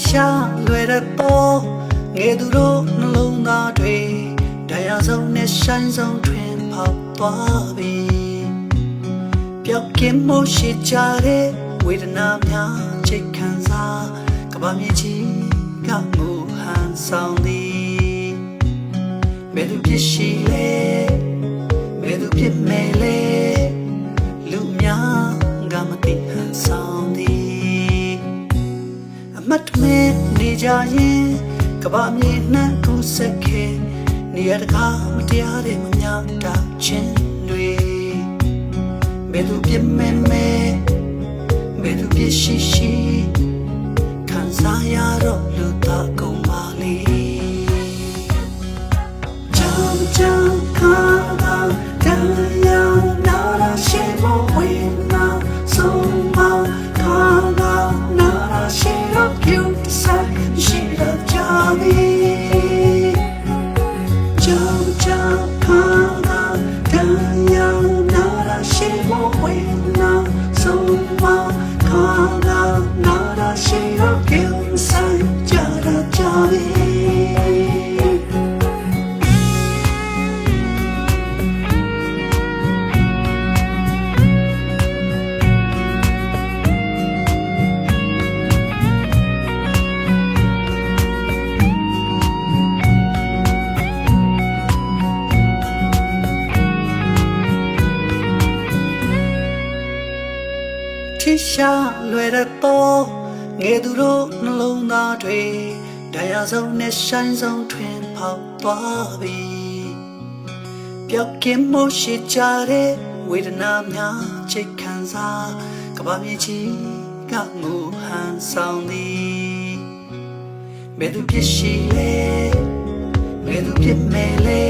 ရှာလွယ်တဲ့တော့ငယ်သူတို့နှလုံးသားတွေတရားဆုံးနဲ့ဆိုင်ဆုံးထွင်ဖောက်သွားပြီပျောက်ကင်းမှုရှိကြတဲ့ဝေဒနာများချိတ်ခံစားကဘာမြေကြီးကငိုဟန်ဆောင်သည်ဘယ်သူဖြစ်ရှိလဲဘယ်သူဖြစ်မယ်လဲလူများကမသိဟန်ဆောင်သည်အမတ်မဲနေကြရင်ကဘာမြေနှံ့ကူးစက်ခဲ့နေရတကားမတရားတဲ့မများတာချင်းတွေဘယ်သူဖြစ်မယ်ဘယ်သူဖြစ်ရှိခံစားရတော့လူသားကုန်ပါလေကြောင်ကြောင်ခါတာတရားနာရရှိဖို့ဝိနာဆုံးမခါတာနာရရှိတော့ကျူဆိုင်ရှိတော့ကြပြီကြောင်ကြောင်ခါတာတရားနာရရှိဖို့ဝိနာဆုံးမခါတာနာရရှိတော့ကျူဆိုင်ကြတော့ကြပြီရှာလွယ်တဲ့တော့ငယ်သူတို့နှလုံးသားတွေတရားဆုံးနဲ့ဆိုင်ဆုံးထွင်ဖောက်သွားပြီပျောက်ကင်းမှုရှိကြတဲ့ဝေဒနာများချိတ်ခံစားကဘာမြေကြီးကငိုဟန်ဆောင်သည်ဘယ်သူဖြစ်ရှိလဲဘယ်သူဖြစ်မယ်လဲ